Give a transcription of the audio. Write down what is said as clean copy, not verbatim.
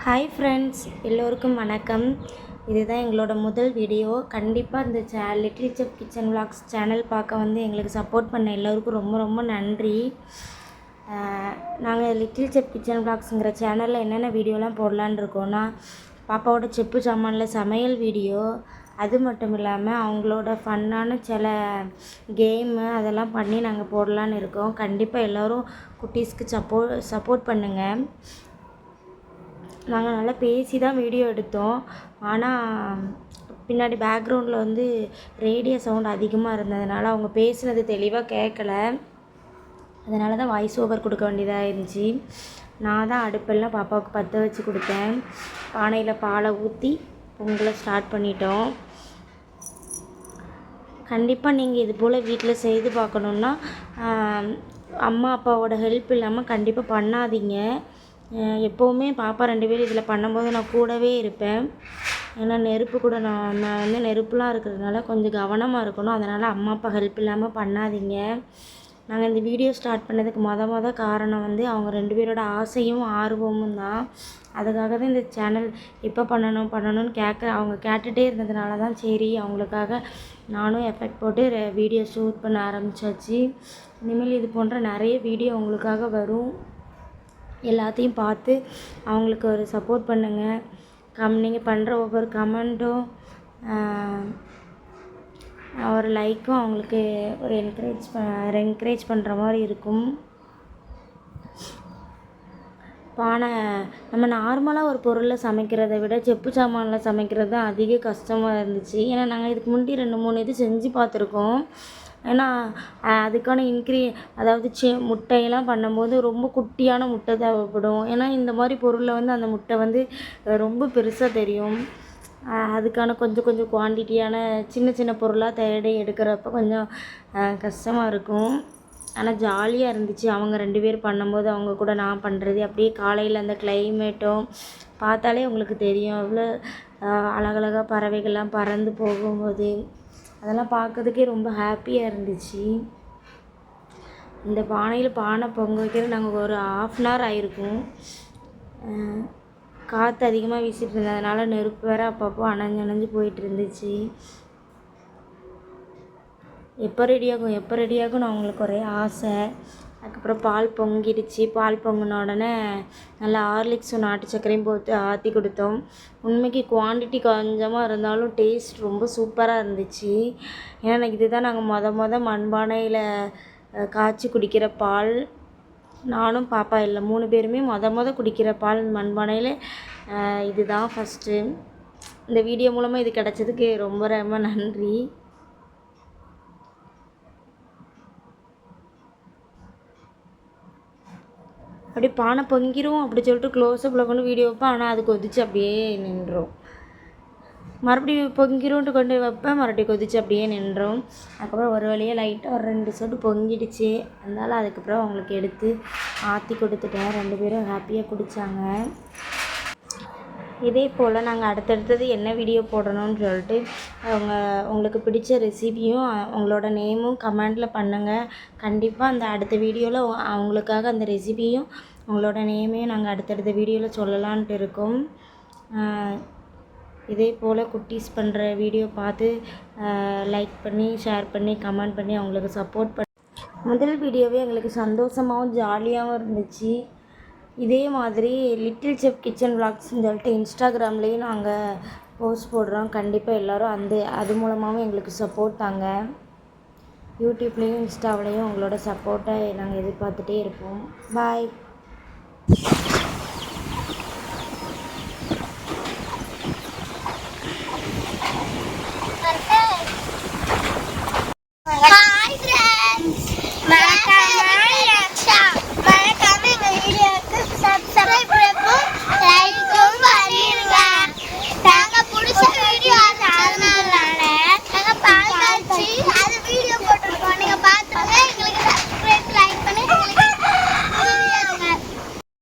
Hi friends, எல்லோருக்கும் வணக்கம். இதுதான் எங்களோட முதல் வீடியோ. கண்டிப்பாக இந்த little chef kitchen vlogs channel பார்க்க எங்களுக்கு சப்போர்ட் பண்ண எல்லோருக்கும் ரொம்ப ரொம்ப நன்றி. நாங்கள் லிட்டில் செஃப் கிச்சன் விலாக்ஸுங்கிற சேனலில் என்னென்ன வீடியோலாம் போடலான்னு இருக்கோன்னா, பாப்பாவோட செப்பு சாமானில் சமையல் வீடியோ, அது மட்டும் இல்லாமல் அவங்களோட ஃபன்னான சில கேமு அதெல்லாம் பண்ணி நாங்கள் போடலான்னு இருக்கோம். கண்டிப்பாக எல்லோரும் குட்டீஸ்க்கு சப்போர்ட் பண்ணுங்கள். நாங்கள் நல்லா பேசி தான் வீடியோ எடுத்தோம். ஆனால் பின்னாடி பேக்ரவுண்டில் ரேடியோ சவுண்ட் அதிகமாக இருந்ததுனால அவங்க பேசுனது தெளிவாக கேட்கல. அதனால தான் வாய்ஸ் ஓவர் கொடுக்க வேண்டியதாக இருந்துச்சு. நான் தான் அடுப்பெல்லாம் பாப்பாவுக்கு பற்ற வச்சு கொடுத்தேன். பானையில் பாலை ஊற்றி பொங்கலை ஸ்டார்ட் பண்ணிட்டோம். கண்டிப்பாக நீங்கள் இது போல் வீட்டில் செய்து பார்க்கணுன்னா அம்மா அப்பாவோட ஹெல்ப் இல்லாமல் கண்டிப்பாக பண்ணாதீங்க. எப்போவுமே பாப்பா 2 பேரும் இதில் பண்ணும்போது நான் கூடவே இருப்பேன். ஏன்னா நெருப்பு கூட நம்ம நெருப்புலாம் இருக்கிறதுனால கொஞ்சம் கவனமாக இருக்கணும். அதனால் அம்மா அப்பா ஹெல்ப் இல்லாமல் பண்ணாதீங்க. நாங்கள் இந்த வீடியோ ஸ்டார்ட் பண்ணதுக்கு மொத காரணம் அவங்க 2 பேரோட ஆசையும் ஆர்வமும் தான். அதுக்காக தான் இந்த சேனல் எப்போ பண்ணணும்னு அவங்க கேட்டுகிட்டே இருந்ததுனால தான் சரி அவங்களுக்காக நானும் எஃபெக்ட் போட்டு வீடியோ ஷூட் பண்ண ஆரம்பித்தாச்சு. இனிமேல் இது போன்ற நிறைய வீடியோ உங்களுக்காக வரும். எல்லாத்தையும் பார்த்து அவங்களுக்கு ஒரு சப்போர்ட் பண்ணுங்கள். நீங்கள் பண்ணுற ஒவ்வொரு கமெண்ட்டும் ஒரு லைக்கும் அவங்களுக்கு ஒரு என்கரேஜ் பண்ணுற மாதிரி இருக்கும். பானை நம்ம நார்மலாக ஒரு பொருளில் சமைக்கிறத விட செப்பு சாமானில் சமைக்கிறது தான் அதிக கஷ்டமாக இருந்துச்சு. ஏன்னா நாங்கள் இதுக்கு முன்னாடி 2-3 இது செஞ்சு பார்த்துருக்கோம். ஏன்னா அதுக்கான அதாவது முட்டையெல்லாம் பண்ணும்போது ரொம்ப குட்டியான முட்டை தேவைப்படும். ஏன்னா இந்த மாதிரி பொருளில் அந்த முட்டை ரொம்ப பெருசாக தெரியும். அதுக்கான கொஞ்சம் குவான்டிட்டியான சின்ன பொருளாக தேடி எடுக்கிறப்ப கொஞ்சம் கஷ்டமாக இருக்கும். ஆனால் ஜாலியாக இருந்துச்சு. அவங்க 2 பேர் பண்ணும்போது அவங்க கூட நான் பண்ணுறது அப்படியே காலையில் அந்த கிளைமேட்டும் பார்த்தாலே உங்களுக்கு தெரியும். எவ்வளோ அழகழகாக பறவைகள்லாம் பறந்து போகும்போது அதெல்லாம் பார்க்கறதுக்கே ரொம்ப ஹாப்பியாக இருந்துச்சு. இந்த பானை பொங்க வைக்கிறது நாங்கள் ஒரு 1/2 hour ஆகிருக்கும். காற்று அதிகமாக வீசிட்டு இருந்ததுனால நெருப்பு வேறு அப்பப்போ அணைஞ்சு போயிட்டு இருந்துச்சு. எப்போ ரெடியாகும்னு அவங்களுக்கு ஒரே ஆசை. அதுக்கப்புறம் பால் பொங்கிடுச்சு. பால் பொங்கின உடனே நல்லா ஹார்லிக்ஸும் நாட்டு சர்க்கரையும் போட்டு ஆற்றி கொடுத்தோம். உண்மைக்கு குவான்டிட்டி கொஞ்சமாக இருந்தாலும் டேஸ்ட் ரொம்ப சூப்பராக இருந்துச்சு. ஏன்னா இதுதான் நாங்கள் மொத மண்பானையில் காய்ச்சி குடிக்கிற பால். நானும் பாப்பா இல்லை 3 பேருமே மொத குடிக்கிற பால் மண்பானையில் இதுதான் ஃபஸ்ட்டு. இந்த வீடியோ மூலமாக இது கிடச்சதுக்கு ரொம்ப ரொம்ப நன்றி. அப்படியே பானை பொங்கிரும் அப்படி சொல்லிட்டு க்ளோஸ்அப்பில் கொண்டு வீடியோ வைப்பேன். ஆனால் அது கொதிச்சு அப்படியே நின்றும். மறுபடியும் பொங்கிரும்ன்ட்டு கொண்டு வைப்பேன், மறுபடியும் கொதிச்சு அப்படியே நின்றும். அதுக்கப்புறம் ஒரு வழியாக லைட்டாக ஒரு 2 சொட்டு பொங்கிடுச்சு. அதனால அதுக்கப்புறம் அவங்களுக்கு எடுத்து ஆற்றி கொடுத்துட்டேன். 2 பேரும் ஹாப்பியாக குடித்தாங்க. இதே போல் நாங்கள் அடுத்தடுத்தது என்ன வீடியோ போடணும்னு சொல்லிட்டு உங்களுக்கு பிடிச்ச ரெசிபியும் உங்களோட நேமும் கமெண்டில் பண்ணுங்கள். கண்டிப்பாக அந்த அடுத்த வீடியோவில் அவங்களுக்காக அந்த ரெசிபியும் உங்களோட நேமையும் நாங்கள் அடுத்தடுத்த வீடியோவில் சொல்லலான்ட்டு இருக்கோம். இதே போல் குட்டீஸ் பண்ணுற வீடியோ பார்த்து லைக் பண்ணி ஷேர் பண்ணி கமெண்ட் பண்ணி அவங்களுக்கு சப்போர்ட் பண்ணி முதல் வீடியோவே எங்களுக்கு சந்தோஷமாகவும் ஜாலியாகவும் இருந்துச்சு. இதே மாதிரி லிட்டில் செஃப் கிச்சன் விலாக்ஸ்ன்னு சொல்லிட்டு இன்ஸ்டாகிராம்லேயும் நாங்கள் போஸ்ட் போடுறோம். கண்டிப்பாக எல்லோரும் அது மூலமாகவும் எங்களுக்கு சப்போர்ட் தாங்க. யூடியூப்லேயும் இன்ஸ்டாவிலையும் உங்களோட சப்போர்ட்டை நாங்கள் எதிர்பார்த்துட்டே இருப்போம். பாய்.